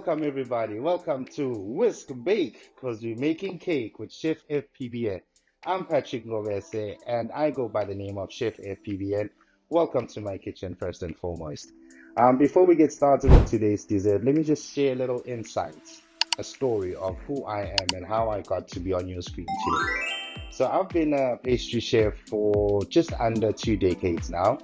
welcome everybody. Welcome to Whisk Bake because we're making cake with Chef FPBN. I'm Patrick Govese and I go by the name of Chef FPBN. Welcome to my kitchen first and foremost. Before we get started with today's dessert, let me just share a little insight, a story of who I am and how I got to be on your screen today. So I've been a pastry chef for just under 2 decades now.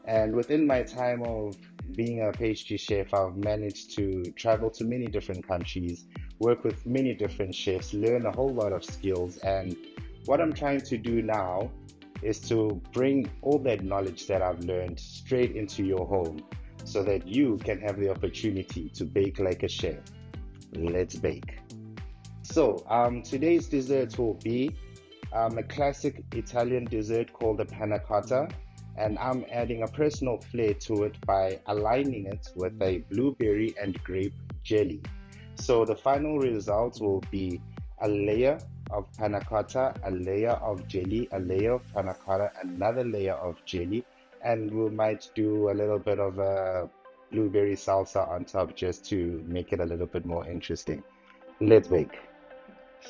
And within my time of being a pastry chef, I've managed to travel to many different countries, work with many different chefs, learn a whole lot of skills. And what I'm trying to do now is to bring all that knowledge that I've learned straight into your home so that you can have the opportunity to bake like a chef. Let's bake. Today's dessert will be a classic Italian dessert called the panna cotta, and I'm adding a personal flair to it by aligning it with a blueberry and grape jelly. So the final result will be a layer of panna cotta, a layer of jelly, a layer of panna cotta, another layer of jelly, and we might do a little bit of a blueberry salsa on top just to make it a little bit more interesting. Let's bake.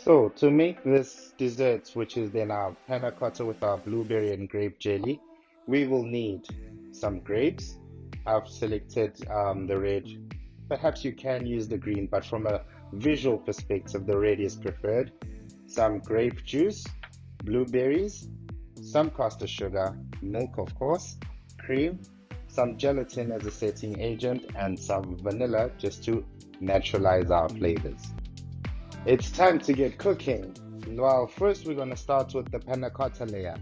So to make this dessert, which is then our panna cotta with our blueberry and grape jelly, we will need some grapes. I've selected the red. Perhaps you can use the green, but from a visual perspective, the red is preferred. Some grape juice, blueberries, some caster sugar, milk of course, cream, some gelatin as a setting agent, and some vanilla just to naturalize our flavors. It's time to get cooking. Well, first we're going to start with the panna cotta layer.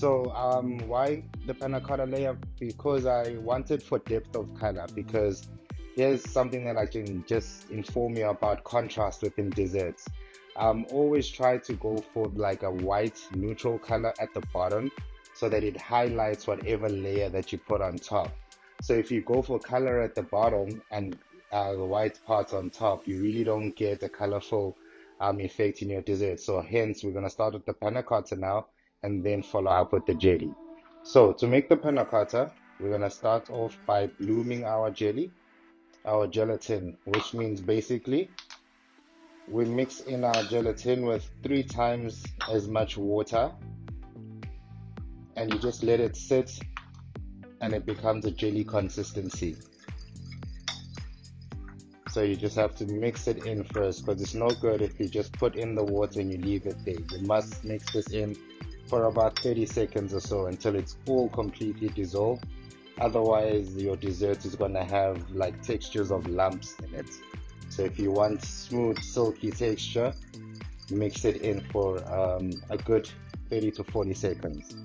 Why the panna cotta layer? Because I wanted for depth of color. Because here's something that I can just inform you about contrast within desserts. Always try to go for like a white neutral color at the bottom so that it highlights whatever layer that you put on top. So if you go for color at the bottom and the white part on top, you really don't get a colorful effect in your dessert. So hence, we're going to start with the panna cotta now and then follow up with the jelly. So to make the panna cotta, we're going to start off by blooming our jelly, our gelatin, which means basically we mix in our gelatin with 3 times as much water and you just let it sit and it becomes a jelly consistency. So you just have to mix it in first because it's no good if you just put in the water and you leave it there. You must mix this in for about 30 seconds or so until it's all completely dissolved. Otherwise, your dessert is going to have like textures of lumps in it. So if you want smooth, silky texture, mix it in for a good 30 to 40 seconds.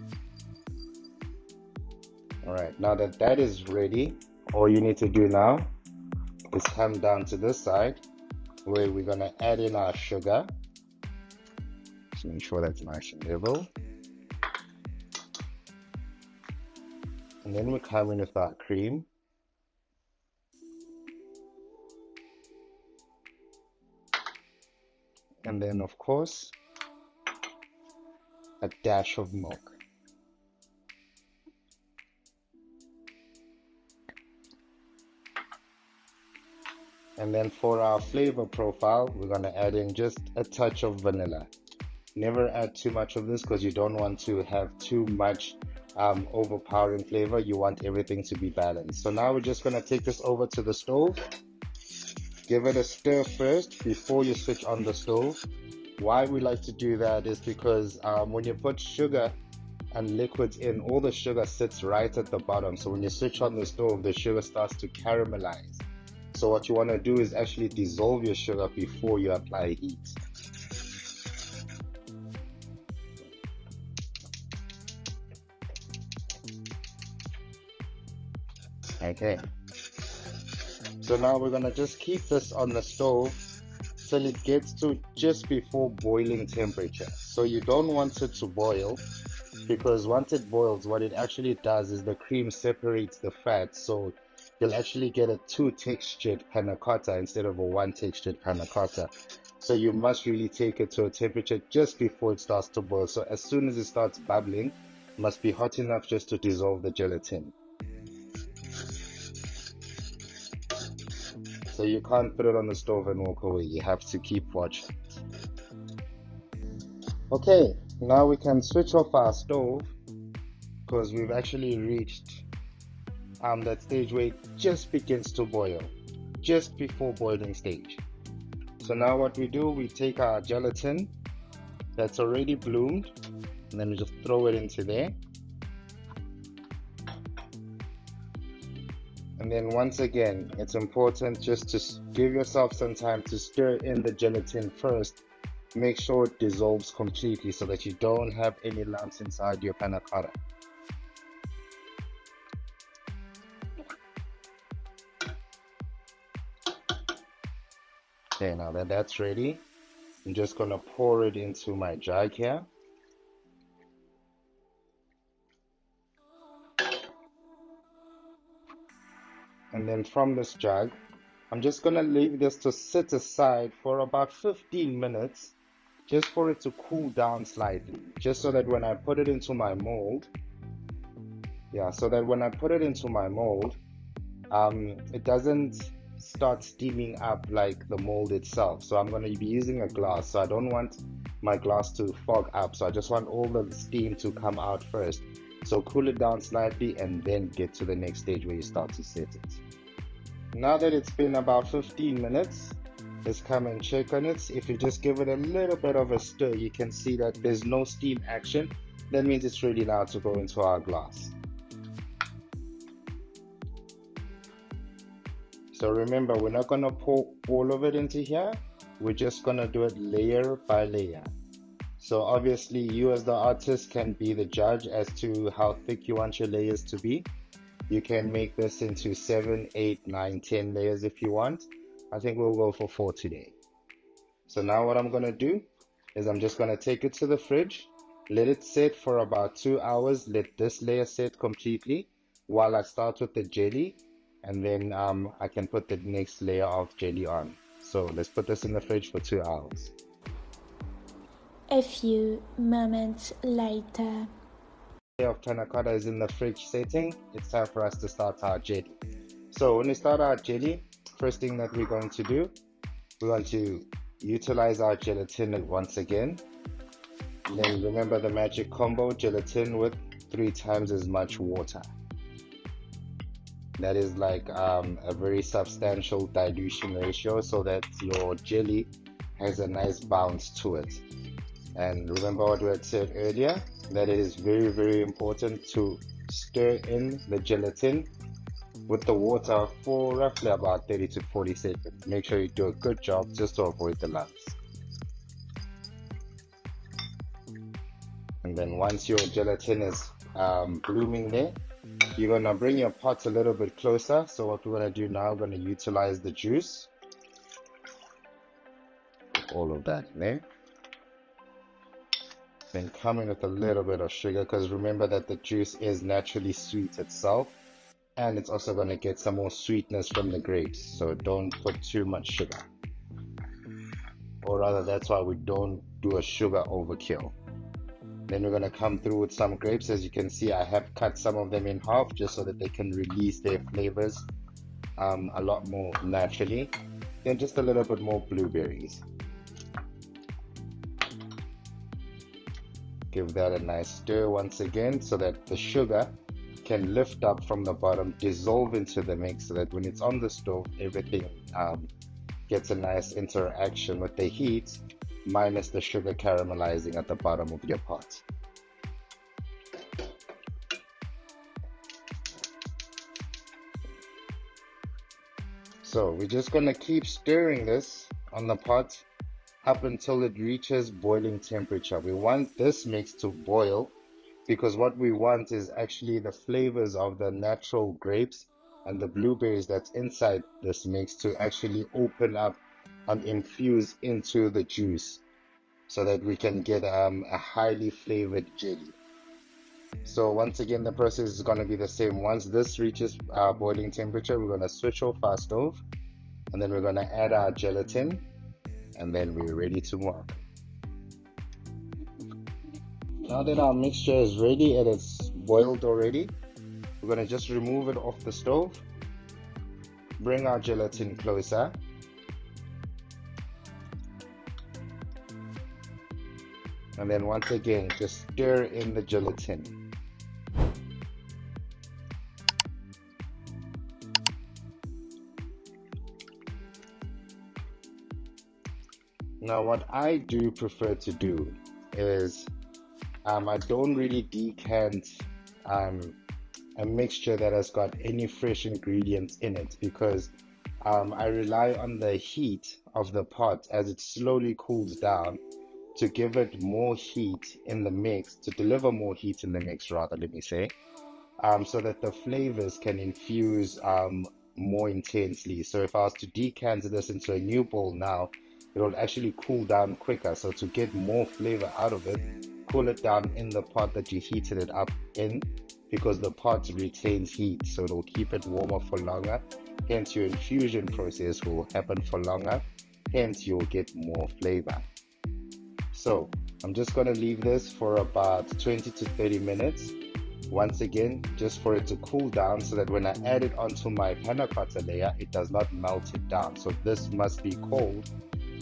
All right, now that that is ready, all you need to do now is come down to this side where we're going to add in our sugar. Just make sure that's nice and level. And then we come in with our cream. And then of course, a dash of milk. And then for our flavor profile, we're going to add in just a touch of vanilla. Never add too much of this because you don't want to have too much overpowering flavor. You want everything to be balanced. So now we're just going to take this over to the stove. Give it a stir first before you switch on the stove. Why we like to do that is because when you put sugar and liquids in, all the sugar sits right at the bottom. So when you switch on the stove, the sugar starts to caramelize. So what you want to do is actually dissolve your sugar before you apply heat. Okay. So now we're going to just keep this on the stove till it gets to just before boiling temperature. So you don't want it to boil because once it boils, what it actually does is the cream separates the fat. So you'll actually get a 2-textured panna cotta instead of a 1-textured panna cotta. So you must really take it to a temperature just before it starts to boil. So as soon as it starts bubbling, it must be hot enough just to dissolve the gelatin. So you can't put it on the stove and walk away. You have to keep watching. Okay, now we can switch off our stove because we've actually reached that stage where it just begins to boil, just before boiling stage. So now what we do, we take our gelatin that's already bloomed, and then we just throw it into there. And then once again, it's important just to give yourself some time to stir in the gelatin first. Make sure it dissolves completely so that you don't have any lumps inside your panna cotta. Okay, now that that's ready, I'm just gonna pour it into my jug here. And then from this jug, I'm just gonna leave this to sit aside for about 15 minutes, just for it to cool down slightly, just so that when I put it into my mold, it doesn't start steaming up like the mold itself. So I'm going to be using a glass, so I don't want my glass to fog up, so I just want all the steam to come out first. So cool it down slightly and then get to the next stage where you start to set it. Now that it's been about 15 minutes, let's come and check on it. If you just give it a little bit of a stir, you can see that there's no steam action. That means it's ready now to go into our glass. So remember, we're not going to pour all of it into here. We're just going to do it layer by layer. So obviously you as the artist can be the judge as to how thick you want your layers to be. You can make this into 7, 8, 9, 10 layers if you want. I think we'll go for 4 today. So now what I'm going to do is I'm just going to take it to the fridge, let it sit for about 2 hours, let this layer set completely while I start with the jelly, and then I can put the next layer of jelly on. So let's put this in the fridge for 2 hours. A few moments later. Layer of pannacotta is in the fridge setting. It's time for us to start our jelly. So when we start our jelly, first thing that we're going to do, we're going to utilize our gelatin once again. And then remember the magic combo, gelatin with 3 times as much water. That is like a very substantial dilution ratio so that your jelly has a nice bounce to it. And remember what we had said earlier, that it is very, very important to stir in the gelatin with the water for roughly about 30 to 40 seconds. Make sure you do a good job just to avoid the lumps. And then once your gelatin is blooming there, you're going to bring your pot a little bit closer. So what we're going to do now, we're going to utilize the juice. All of that in there. Then come in with a little bit of sugar, because remember that the juice is naturally sweet itself. And it's also going to get some more sweetness from the grapes. So don't put too much sugar. Or rather, that's why we don't do a sugar overkill. Then we're going to come through with some grapes. As you can see, I have cut some of them in half just so that they can release their flavors a lot more naturally. Then just a little bit more blueberries. Give that a nice stir once again so that the sugar can lift up from the bottom, dissolve into the mix, so that when it's on the stove, everything gets a nice interaction with the heat, minus the sugar caramelizing at the bottom of your pot. So we're just going to keep stirring this on the pot up until it reaches boiling temperature. We want this mix to boil because what we want is actually the flavors of the natural grapes and the blueberries that's inside this mix to actually open up and infuse into the juice so that we can get a highly flavored jelly. So once again, the process is going to be the same. Once this reaches boiling temperature, we're going to switch off our stove, and then we're going to add our gelatin, and then we're ready to work. Now that our mixture is ready and it's boiled already, we're going to just remove it off the stove. bring our gelatin closer. And then once again, just stir in the gelatin. Now, what I do prefer to do is I don't really decant a mixture that has got any fresh ingredients in it, because I rely on the heat of the pot as it slowly cools down to give it more heat in the mix, to deliver more heat in the mix rather, let me say, so that the flavors can infuse more intensely. So if I was to decant this into a new bowl now, it will actually cool down quicker. So to get more flavor out of it, cool it down in the pot that you heated it up in, because the pot retains heat, so it will keep it warmer for longer. Hence, your infusion process will happen for longer. Hence, you'll get more flavor. So I'm just going to leave this for about 20 to 30 minutes. Once again, just for it to cool down, so that when I add it onto my panna cotta layer, it does not melt it down. So this must be cold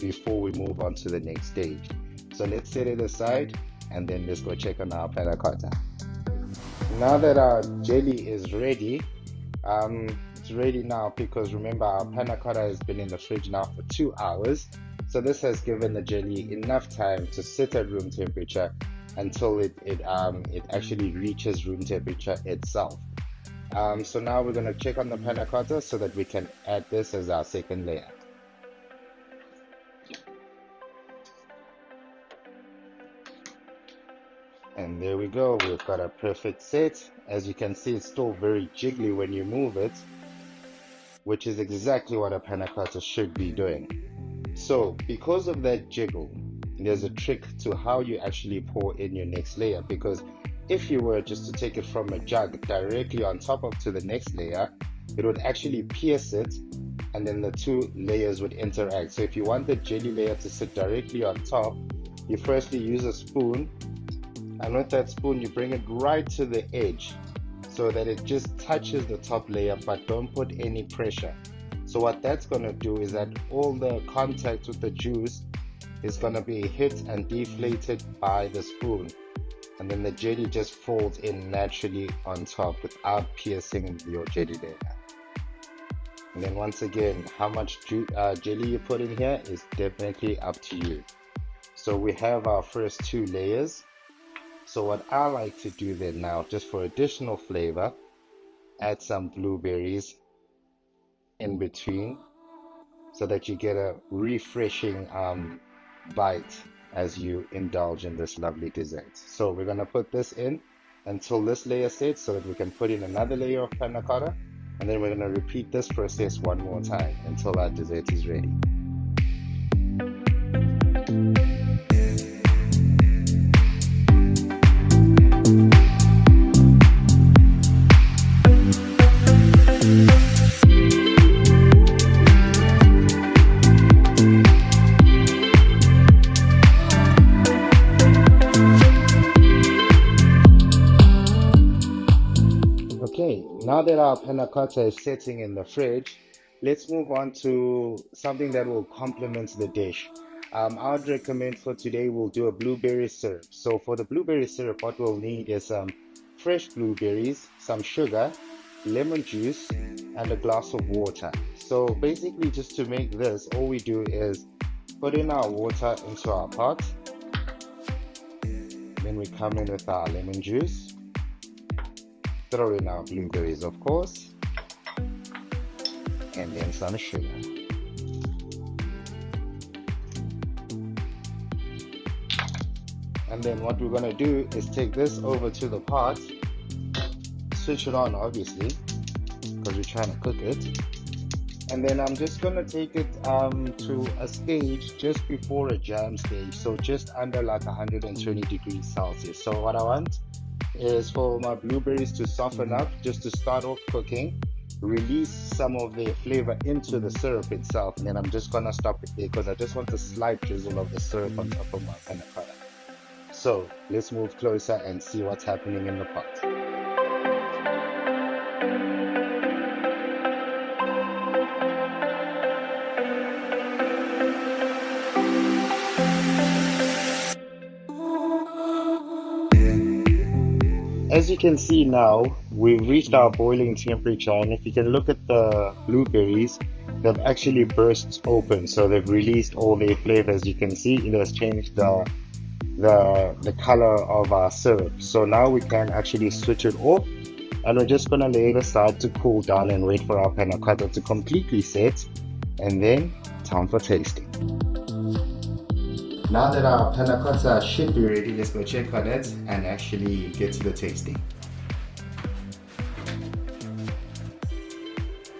before we move on to the next stage. So let's set it aside and then let's go check on our panna cotta. Now that our jelly is ready, it's ready now because remember our panna cotta has been in the fridge now for 2 hours. So this has given the jelly enough time to sit at room temperature until it actually reaches room temperature itself. So now we're going to check on the panna cotta so that we can add this as our second layer. And there we go, we've got a perfect set. As you can see, it's still very jiggly when you move it, which is exactly what a panna cotta should be doing. So because of that jiggle, there's a trick to how you actually pour in your next layer, because if you were just to take it from a jug directly on top of to the next layer, it would actually pierce it and then the two layers would interact. So if you want the jelly layer to sit directly on top, you firstly use a spoon, and with that spoon you bring it right to the edge so that it just touches the top layer, but don't put any pressure. So what that's going to do is that all the contact with the juice is going to be hit and deflated by the spoon, and then the jelly just falls in naturally on top without piercing your jelly layer. And then once again, how much jelly you put in here is definitely up to you. So we have our first 2 layers. So what I like to do then now, just for additional flavor, add some blueberries in between so that you get a refreshing bite as you indulge in this lovely dessert. So we're going to put this in until this layer sets so that we can put in another layer of panna cotta, and then we're going to repeat this process one more time until our dessert is ready. Okay, now that our panna cotta is sitting in the fridge, let's move on to something that will complement the dish. I would recommend for today we'll do a blueberry syrup. So for the blueberry syrup, what we'll need is some fresh blueberries, some sugar, lemon juice, and a glass of water. So basically, just to make this, all we do is put in our water into our pot. Then we come in with our lemon juice. Throw in our blueberries, of course, and then some sugar. And then what we're going to do is take this over to the pot, switch it on obviously, because we're trying to cook it. And then I'm just going to take it to a stage just before a jam stage, so just under like 120 degrees Celsius. So what I want is for my blueberries to soften up just to start off cooking, release some of the flavor into the syrup itself, and then I'm just gonna stop it there because I just want a slight drizzle of the syrup on top of my panna cotta. So let's move closer and see what's happening in the pot. as you can see now, we've reached our boiling temperature, and if you can look at the blueberries, they've actually burst open, so they've released all their flavor. As you can see, it has changed the color of our syrup. So now we can actually switch it off, and we're just gonna lay it aside to cool down and wait for our panna cotta to completely set, and then time for tasting. Now that our panna cotta should be ready, let's go check on it and actually get to the tasting.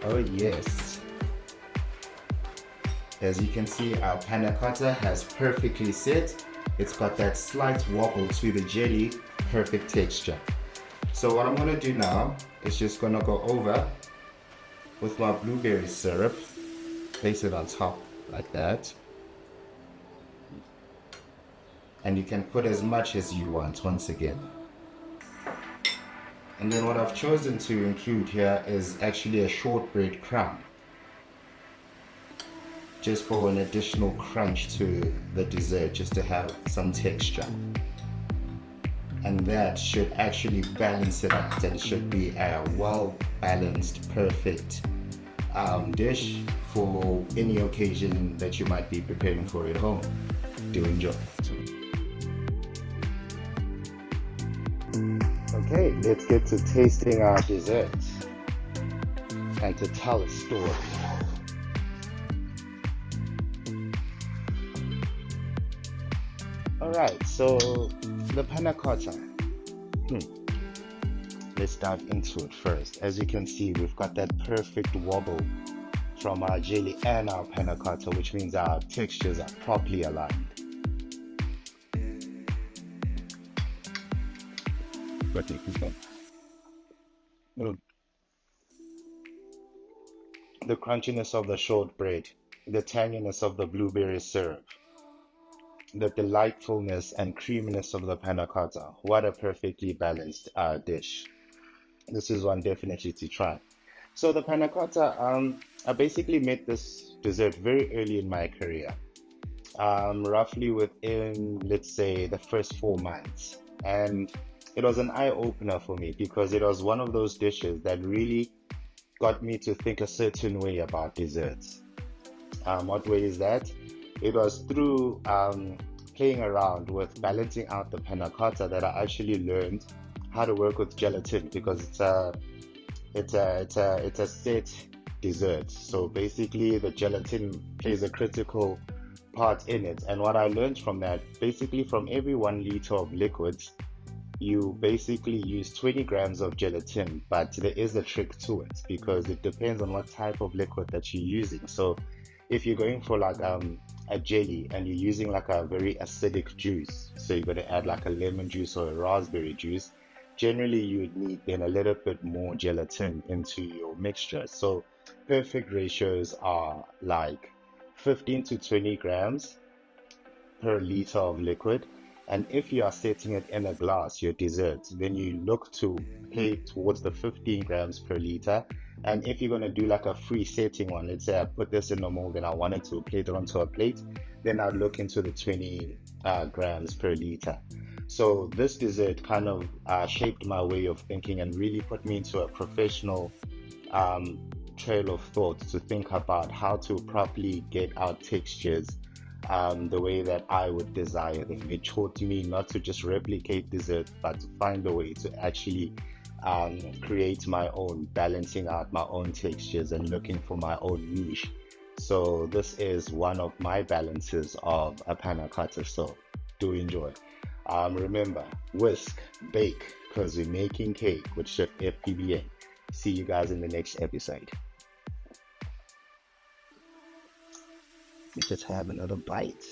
Oh yes. As you can see, our panna cotta has perfectly set. It's got that slight wobble to the jelly, perfect texture. So what I'm gonna do now is just gonna go over with my blueberry syrup, place it on top like that. And you can put as much as you want once again. And then what I've chosen to include here is actually a shortbread crumb, just for an additional crunch to the dessert, just to have some texture. And that should actually balance it out, and it should be a well balanced, perfect dish for any occasion that you might be preparing for at home. Do enjoy. Okay, let's get to tasting our dessert and to tell a story. Alright, so the panna cotta. Let's dive into it first. As you can see, we've got that perfect wobble from our jelly and our panna cotta, which means our textures are properly aligned. The crunchiness of the shortbread, the tanginess of the blueberry syrup, the delightfulness and creaminess of the panna cotta. What a perfectly balanced dish. This is one definitely to try. So the panna cotta, I basically made this dessert very early in my career, roughly within, let's say, the first 4 months. And it was an eye-opener for me because it was one of those dishes that really got me to think a certain way about desserts. What way is that? It was through playing around with balancing out the panna cotta that I actually learned how to work with gelatin, because it's a set dessert. So basically the gelatin plays a critical part in it. And what I learned from that, basically from every 1 liter of liquids, you basically use 20 grams of gelatin, but there is a trick to it because it depends on what type of liquid that you're using. So if you're going for like a jelly and you're using like a very acidic juice, so you're going to add like a lemon juice or a raspberry juice, generally you would need then a little bit more gelatin into your mixture. So perfect ratios are like 15 to 20 grams per liter of liquid. And if you are setting it in a glass, your dessert, then you look to play towards the 15 grams per liter. And if you're going to do like a free setting one, let's say I put this in a mold and I wanted to plate it onto a plate, then I'd look into the 20 grams per liter. So this dessert kind of shaped my way of thinking and really put me into a professional trail of thought to think about how to properly get out textures the way that I would desire them. It taught me not to just replicate dessert, but to find a way to actually create my own, balancing out my own textures and looking for my own niche. So this is one of my balances of a panna cotta. So do enjoy. Remember, whisk, bake, because we're making cake with Chef FPBA. See you guys in the next episode. Let's just have another bite.